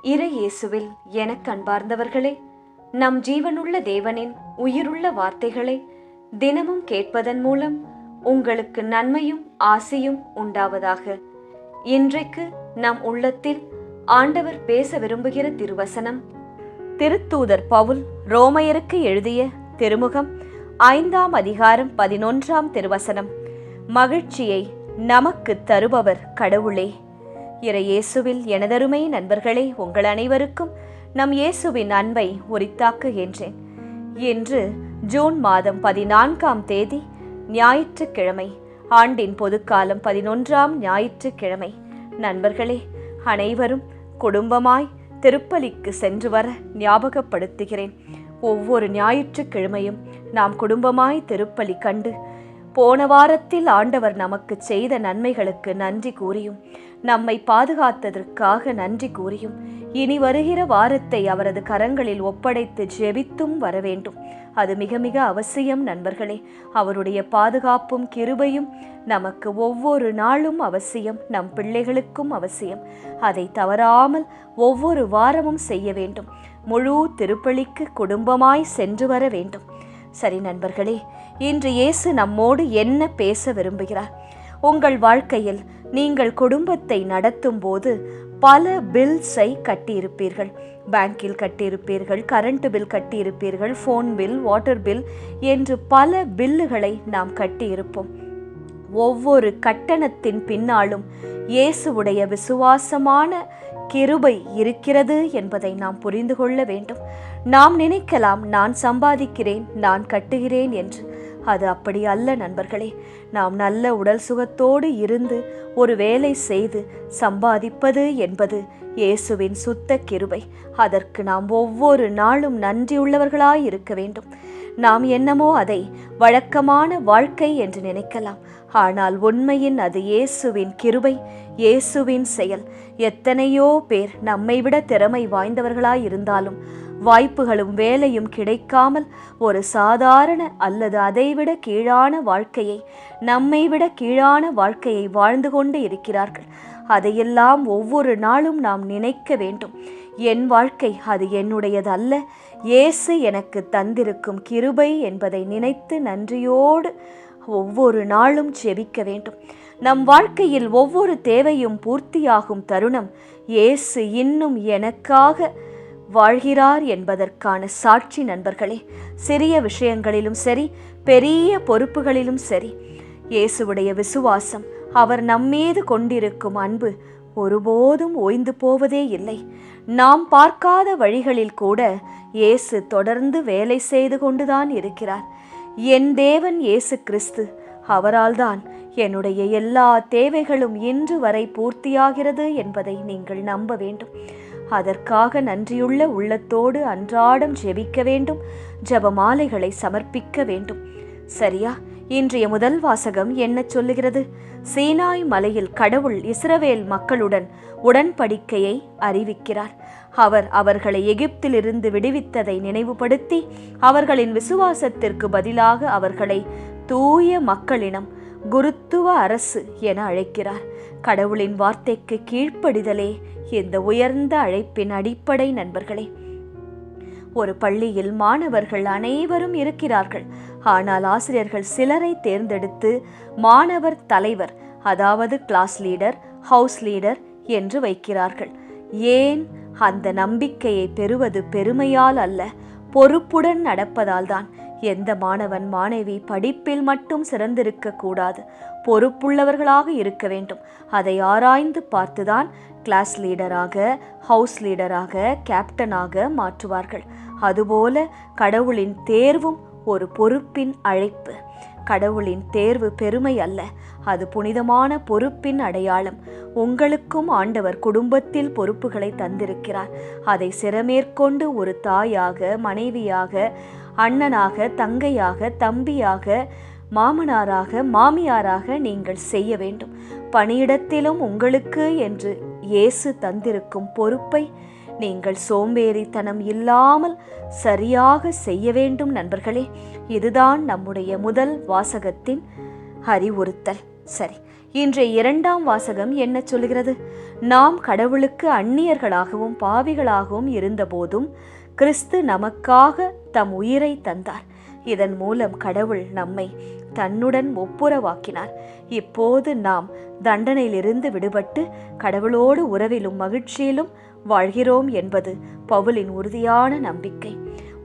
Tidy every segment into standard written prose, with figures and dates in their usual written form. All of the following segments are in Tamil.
இறை இயேசுவில் எனக்கு அன்பார்ந்தவர்களே, நம் ஜீவனுள்ள தேவனின் உயிருள்ள வார்த்தைகளை தினமும் கேட்பதன் மூலம் உங்களுக்கு நன்மையும் ஆசையும் உண்டாவதாக. இன்றைக்கு நம் உள்ளத்தில் ஆண்டவர் பேச விரும்புகிற திருவசனம் திருத்தூதர் பவுல் ரோமையருக்கு எழுதிய திருமுகம் 5ஆம் அதிகாரம் 11ஆம் திருவசனம். மகிழ்ச்சியை நமக்கு தருபவர் கடவுளே. இறை இயேசுவில் எனதருமை நண்பர்களே, உங்கள் அனைவருக்கும் நம் இயேசுவின் அன்பை உரித்தாக்குகின்றேன். இன்று ஜூன் மாதம் 14ஆம் தேதி ஞாயிற்றுக்கிழமை, ஆண்டின் பொதுக்காலம் 11ஆம் ஞாயிற்றுக்கிழமை. நண்பர்களே, அனைவரும் குடும்பமாய் திருப்பலிக்கு சென்று வர ஞாபகப்படுத்துகிறேன். ஒவ்வொரு ஞாயிற்றுக்கிழமையும் நாம் குடும்பமாய் திருப்பலி கண்டு போன வாரத்தில் ஆண்டவர் நமக்கு செய்த நன்மைகளுக்கு நன்றி கூறியும் நம்மை பாதுகாத்ததற்காக நன்றி கூறியும் இனி வருகிற வாரத்தை அவரது கரங்களில் ஒப்படைத்து ஜெபித்தும் வர வேண்டும். அது மிக மிக அவசியம் நண்பர்களே. அவருடைய பாதுகாப்பும் கிருபையும் நமக்கு ஒவ்வொரு நாளும் அவசியம், நம் பிள்ளைகளுக்கும் அவசியம். அதை தவறாமல் ஒவ்வொரு வாரமும் செய்ய வேண்டும். முழு திருப்பலிக்கு குடும்பமாய் சென்று வர வேண்டும். சரி நண்பர்களே, இன்று இயேசு நம்மோடு என்ன பேச விரும்புகிறார்? உங்கள் வாழ்க்கையில் நீங்கள் குடும்பத்தை நடத்தும் போது பல பில்ஸை கட்டியிருப்பீர்கள். பேங்கில் கட்டியிருப்பீர்கள், கரண்ட் பில் கட்டியிருப்பீர்கள், ஃபோன் பில், வாட்டர் பில் என்று பல பில்லுகளை நாம் கட்டியிருப்போம். ஒவ்வொரு கட்டணத்தின் பின்னாலும் இயேசுவுடைய விசுவாசமான கிருபை இருக்கிறது என்பதை நாம் புரிந்து கொள்ள வேண்டும். நாம் நினைக்கலாம், நான் சம்பாதிக்கிறேன், நான் கட்டுகிறேன் என்று. அது அப்படி அல்ல நண்பர்களே. நாம் நல்ல உடல் சுகத்தோடு இருந்து ஒரு வேலை செய்து சம்பாதிப்பது என்பது இயேசுவின் சுத்த கிருபை. அதற்கு நாம் ஒவ்வொரு நாளும் நன்றியுள்ளவர்களாய் இருக்க வேண்டும். நாம் என்னமோ அதை வழக்கமான வாழ்க்கை என்று நினைக்கலாம். ஆனால் உண்மையின் அது இயேசுவின் கிருபை, இயேசுவின் செயல். எத்தனையோ பேர் நம்மை விட திறமை வாய்ந்தவர்களாய் இருந்தாலும் வாய்ப்புகளும் வேலையும் கிடைக்காமல் ஒரு சாதாரண அல்லது அதைவிட கீழான வாழ்க்கையை, நம்மை விட கீழான வாழ்க்கையை வாழ்ந்து கொண்டு இருக்கிறார்கள். அதையெல்லாம் ஒவ்வொரு நாளும் நாம் நினைக்க வேண்டும். என் வாழ்க்கை அது என்னுடையது அல்ல, இயேசு எனக்கு தந்திருக்கும் கிருபை என்பதை நினைத்து நன்றியோடு ஒவ்வொரு நாளும் ஜெபிக்க வேண்டும். நம் வாழ்க்கையில் ஒவ்வொரு தேவையும் பூர்த்தியாகும் தருணம் இயேசு இன்னும் எனக்காக வாழ்கிறார் என்பதற்கான சாட்சி நண்பர்களே. சிறிய விஷயங்களிலும் சரி, பெரிய பொறுப்புகளிலும் சரி, இயேசுவுடைய விசுவாசம், அவர் நம்மீது கொண்டிருக்கும் அன்பு ஒருபோதும் ஓய்ந்து போவதே இல்லை. நாம் பார்க்காத வழிகளில் கூட இயேசு தொடர்ந்து வேலை செய்து கொண்டுதான் இருக்கிறார். என் தேவன் இயேசு கிறிஸ்து, அவரால்தான் என்னுடைய எல்லா தேவைகளும் இன்று வரை பூர்த்தியாகிறது என்பதை நீங்கள் நம்ப வேண்டும். அதற்காக நன்றியுள்ள உள்ளத்தோடு அன்றாடம் ஜெபிக்க வேண்டும். ஜெபமாலைகளை சமர்ப்பிக்க வேண்டும். சரியா? இன்றைய முதல் வாசகம் என்ன சொல்லுகிறது? சீனாய் மலையில் கடவுள் இஸ்ரவேல் மக்களுடன் உடன்படிக்கையை அறிவிக்கிறார். அவர் அவர்களை எகிப்திலிருந்து விடுவித்ததை நினைவுபடுத்தி அவர்களின் விசுவாசத்திற்கு பதிலாக அவர்களை தூய மக்களினம், குருத்துவ அரசு என அழைக்கிறார். கடவுளின் வார்த்தைக்கு கீழ்ப்படிதலே இந்த உயர்ந்த அழைப்பின் அடிப்படை நண்பர்களே. ஒரு பள்ளியில் மாணவர்கள் அனைவரும் இருக்கிறார்கள். ஆனால் ஆசிரியர்கள் சிலரை தேர்ந்தெடுத்து மாணவர் தலைவர், அதாவது கிளாஸ் லீடர், ஹவுஸ் லீடர் என்று வைக்கிறார்கள். ஏன்? அந்த நம்பிக்கையை பெறுவது பெருமையால் அல்ல, பொறுப்புடன் நடப்பதால் தான். எந்த மாணவன் மாணவி படிப்பில் மட்டும் சிறந்திருக்க கூடாது, பொறுப்புள்ளவர்களாக இருக்க வேண்டும். அதை ஆராய்ந்து பார்த்துதான் கிளாஸ் லீடராக, ஹவுஸ் லீடராக, கேப்டனாக மாற்றுவார்கள். அதுபோல கடவுளின் தேர்வும் ஒரு பொறுப்பின் அழைப்பு. கடவுளின் தேர்வு பெருமை அல்ல, அது புனிதமான பொறுப்பின் அடையாளம். உங்களுக்கும் ஆண்டவர் குடும்பத்தில் பொறுப்புகளை தந்திருக்கிறார். அதை சிரமேற்கொண்டு ஒரு தாயாக, மனைவியாக, அண்ணனாக, தங்கையாக, தம்பியாக, மாமனாராக, மாமியாராக நீங்கள் செய்ய வேண்டும். பணியிடத்திலும் உங்களுக்கு என்று இயேசு தந்திருக்கும் பொறுப்பை நீங்கள் சோம்பேறித்தனம் இல்லாமல் சரியாக செய்ய வேண்டும் நண்பர்களே. இதுதான் நம்முடைய முதல் வாசகத்தின் அறிவுறுத்தல். சரி, இன்றைய இரண்டாம் வாசகம் என்ன சொல்கிறது? நாம் கடவுளுக்கு அந்நியர்களாகவும் பாவிகளாகவும் இருந்தபோதும் கிறிஸ்து நமக்காக தம் உயிரை தந்தார். இதன் மூலம் கடவுள் நம்மை தன்னுடன் ஒப்புரவாக்கினார். இப்போது நாம் தண்டனையிலிருந்து விடுபட்டு கடவுளோடு உறவிலும் மகிழ்ச்சியிலும் வாழ்கிறோம் என்பது பவுலின் உறுதியான நம்பிக்கை.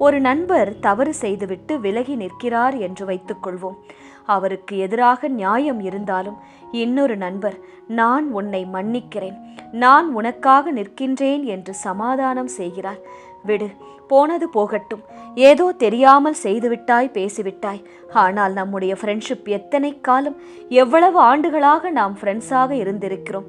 ஒரு நண்பர் தவறு செய்துவிட்டு விலகி நிற்கிறார் என்று வைத்துக்கொள்வோம். அவருக்கு எதிராக நியாயம் இருந்தாலும் இன்னொரு நண்பர், நான் உன்னை மன்னிக்கிறேன், நான் உனக்காக நிற்கின்றேன் என்று சமாதானம் செய்கிறார். விடு, போனது போகட்டும், ஏதோ தெரியாமல் செய்துவிட்டாய், பேசிவிட்டாய். ஆனால் நம்முடைய ஃப்ரெண்ட்ஷிப் எத்தனை காலம், எவ்வளவு ஆண்டுகளாக நாம் ஃப்ரெண்ட்ஸாக இருந்திருக்கிறோம்.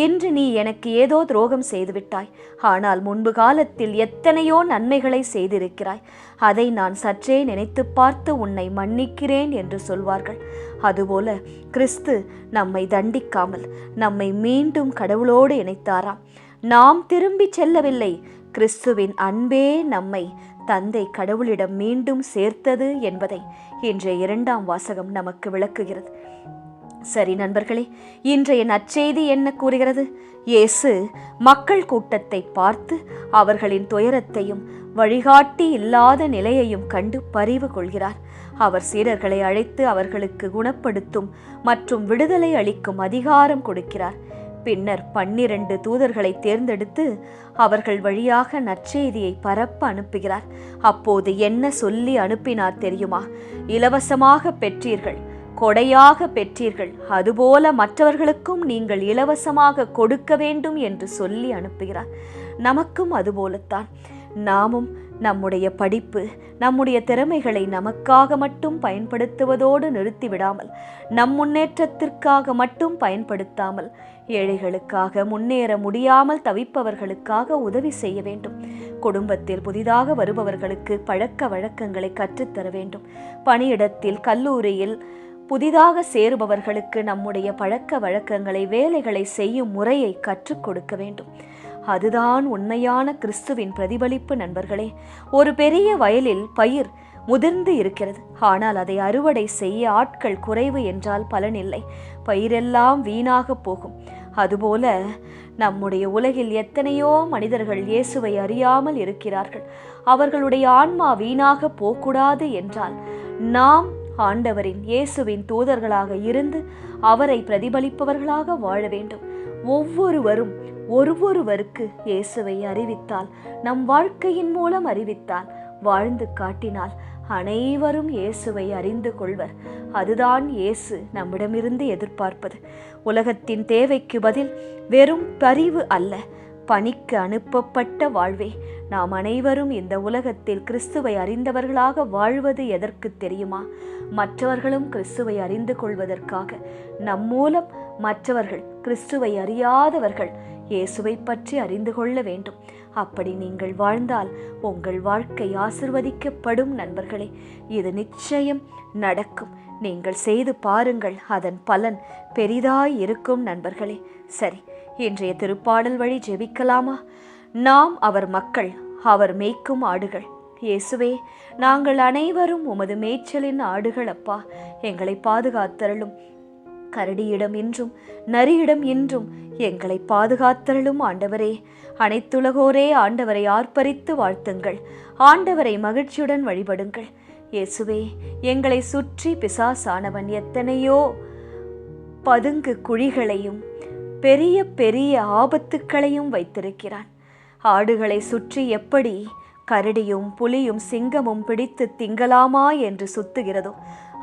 இன்று நீ எனக்கு ஏதோ துரோகம் செய்துவிட்டாய், ஆனால் முன்பு காலத்தில் எத்தனையோ நன்மைகளை செய்திருக்கிறாய். அதை நான் சற்றே நினைத்து பார்த்து உன்னை மன்னிக்கிறேன் என்று சொல்வார்கள். அதுபோல கிறிஸ்து நம்மை தண்டிக்காமல் நம்மை மீண்டும் கடவுளோடு இணைத்தாராம். நாம் திரும்பி செல்லவில்லை, கிறிஸ்துவின் அன்பே நம்மை தந்தை கடவுளிடம் மீண்டும் சேர்த்தது என்பதை இன்றைய இரண்டாம் வாசகம் நமக்கு விளக்குகிறது. சரி நண்பர்களே, இன்றைய நற்செய்தி என்ன கூறுகிறது? இயேசு மக்கள் கூட்டத்தை பார்த்து அவர்களின் துயரத்தையும் வழிகாட்டி இல்லாத நிலையையும் கண்டு பரிவு கொள்கிறார். அவர் சீடர்களை அழைத்து அவர்களுக்கு குணப்படுத்தும் மற்றும் விடுதலை அளிக்கும் அதிகாரம் கொடுக்கிறார். பின்னர் 12 தூதர்களை தேர்ந்தெடுத்து அவர்கள் வழியாக நற்செய்தியை பரப்ப அனுப்புகிறார். அப்போது என்ன சொல்லி அனுப்பினார் தெரியுமா? இலவசமாக பெற்றீர்கள், கொடையாக பெற்றீர்கள், அதுபோல மற்றவர்களுக்கும் நீங்கள் இலவசமாக கொடுக்க வேண்டும் என்று சொல்லி அனுப்புகிறார். நமக்கும் அதுபோலத்தான். நாமும் நம்முடைய படிப்பு, நம்முடைய திறமைகளை நமக்காக மட்டும் பயன்படுத்துவதோடு நிறுத்திவிடாமல், நம் முன்னேற்றத்திற்காக மட்டும் பயன்படுத்தாமல், ஏழைகளுக்காக, முன்னேற முடியாமல் தவிப்பவர்களுக்காக உதவி செய்ய வேண்டும். குடும்பத்தில் புதிதாக வருபவர்களுக்கு பழக்க வழக்கங்களை கற்றுத்தர வேண்டும். பணியிடத்தில், கல்லூரியில் புதிதாக சேருபவர்களுக்கு நம்முடைய பழக்க வழக்கங்களை, வேலைகளை செய்யும் முறையை கற்றுக் கொடுக்க வேண்டும். அதுதான் உண்மையான கிறிஸ்துவின் பிரதிபலிப்பு நண்பர்களே. ஒரு பெரிய வயலில் பயிர் முதிர்ந்து இருக்கிறது, ஆனால் அதை அறுவடை செய்ய ஆட்கள் குறைவு என்றால் பலனில்லை, பயிரெல்லாம் வீணாக போகும். அதுபோல நம்முடைய உலகில் எத்தனையோ மனிதர்கள் இயேசுவை அறியாமல் இருக்கிறார்கள். அவர்களுடைய ஆன்மா வீணாக போகக்கூடாது என்றால் நாம் ஆண்டவரின் இயேசுவின் தூதர்களாக இருந்து அவரை பிரதிபலிப்பவர்களாக வாழ வேண்டும். ஒவ்வொருவரும் ஒருவருக்கு இயேசுவை அறிவித்தால், நம் வாழ்க்கையின் மூலம் அறிவித்தால், வாழ்ந்து காட்டினால் அனைவரும் இயேசுவை அறிந்து கொள்வர். அதுதான் இயேசு நம்மிடமிருந்து எதிர்பார்ப்பது. உலகத்தின் தேவைக்கு பதில் வெறும் பரிவு அல்ல, பணிக்கு அனுப்பப்பட்ட வாழ்வே. நாம் அனைவரும் இந்த உலகத்தில் கிறிஸ்துவை அறிந்தவர்களாக வாழ்வது எதற்கு தெரியுமா? மற்றவர்களும் கிறிஸ்துவை அறிந்து கொள்வதற்காக. நம் மூலம் மற்றவர்கள், கிறிஸ்துவை அறியாதவர்கள் இயேசுவை பற்றி அறிந்து கொள்ள வேண்டும். அப்படி நீங்கள் வாழ்ந்தால் உங்கள் வாழ்க்கை ஆசிர்வதிக்கப்படும் நண்பர்களே. இது நிச்சயம் நடக்கும். நீங்கள் செய்து பாருங்கள், அதன் பலன் பெரிதாய் இருக்கும் நண்பர்களே. சரி, இன்றைய திருப்பாடல் வழி ஜெபிக்கலாமா? நாம் அவர் மக்கள், அவர் மேய்க்கும் ஆடுகள். இயேசுவே, நாங்கள் அனைவரும் உமது மேய்ச்சலின் ஆடுகள் அப்பா. எங்களை பாதுகாத்தருளும். கரடியிடம் இன்றும் நரியிடம் இன்றும் எங்களை பாதுகாத்தருளும் ஆண்டவரே. அனைத்துலகோரே ஆண்டவரை ஆர்ப்பரித்து வாழ்த்துங்கள். ஆண்டவரை மகிழ்ச்சியுடன் வழிபடுங்கள். இயேசுவே, எங்களை சுற்றி பிசாசானவன் எத்தனையோ பதுங்கு குழிகளையும் பெரிய பெரிய ஆபத்துக்களையும் வைத்திருக்கிறான். ஆடுகளை சுற்றி எப்படி கரடியும் புலியும் சிங்கமும் பிடித்து திங்கலாமா என்று சுத்துகிறதோ,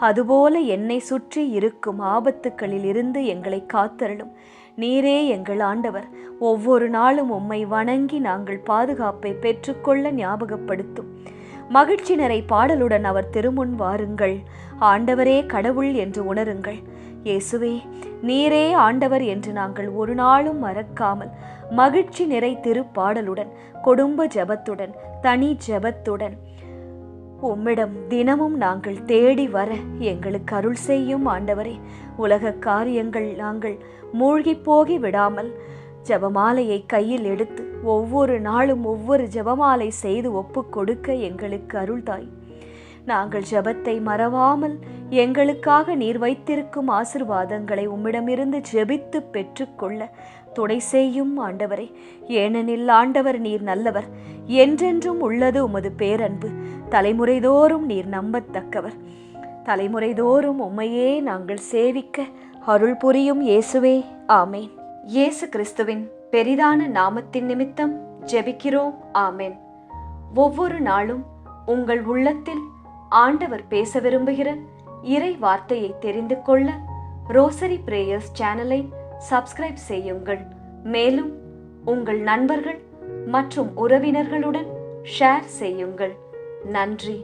அதுபோல என்னை சுற்றி இருக்கும் ஆபத்துக்களில் இருந்து எங்களை காத்தருளும். நீரே எங்கள் ஆண்டவர். ஒவ்வொரு நாளும் உம்மை வணங்கி நாங்கள் பாதுகாப்பை பெற்றுக்கொள்ள ஞாபகப்படுத்தும். மகிழ்ச்சி நிறை பாடலுடன் அவர் திருமுன் வாருங்கள். ஆண்டவரே கடவுள் என்று உணருங்கள். இயேசுவே, நீரே ஆண்டவர் என்று நாங்கள் ஒரு நாளும் மறக்காமல் மகிழ்ச்சி நிறை திருப்பாடலுடன், குடும்ப ஜெபத்துடன், தனி ஜெபத்துடன் உம்மிடம் தினமும் நாங்கள் தேடி வர எங்களுக்கு அருள் செய்யும் ஆண்டவரே. உலக காரியங்கள் நாங்கள் மூழ்கி போகி விடாமல் ஜெபமாலையை கையில் எடுத்து ஒவ்வொரு நாளும் ஒவ்வொரு ஜெபமாலை செய்து ஒப்பு கொடுக்க எங்களுக்கு அருள்தாய். நாங்கள் ஜெபத்தை மறவாமல் எங்களுக்காக நீர் வைத்திருக்கும் ஆசிர்வாதங்களை உம்மிடமிருந்து ஜெபித்து பெற்றுக்கொள்ள துணை செய்யும் ஆண்டவரே. ஏனெனில் ஆண்டவர் நீர் நல்லவர், என்றென்றும் உள்ளது உமது பேரன்பு. தலைமுறைதோறும் நீர் நம்பத்தக்கவர். தலைமுறைதோறும் உம்மையே நாங்கள் சேவிக்க அருள் புரியும் இயேசுவே, ஆமேன். இயேசு கிறிஸ்துவின் பெரிதான நாமத்தின் நிமித்தம் ஜெபிக்கிறோம், ஆமேன். ஒவ்வொரு நாளும் உங்கள் உள்ளத்தில் ஆண்டவர் பேச விரும்புகிற இறை வார்த்தையை தெரிந்து கொள்ள ரோசரி பிரேயர்ஸ் சேனலை சப்ஸ்கிரைப் செய்யுங்கள். மேலும் உங்கள் நண்பர்கள் மற்றும் உறவினர்களுடன் ஷேர் செய்யுங்கள். நன்றி.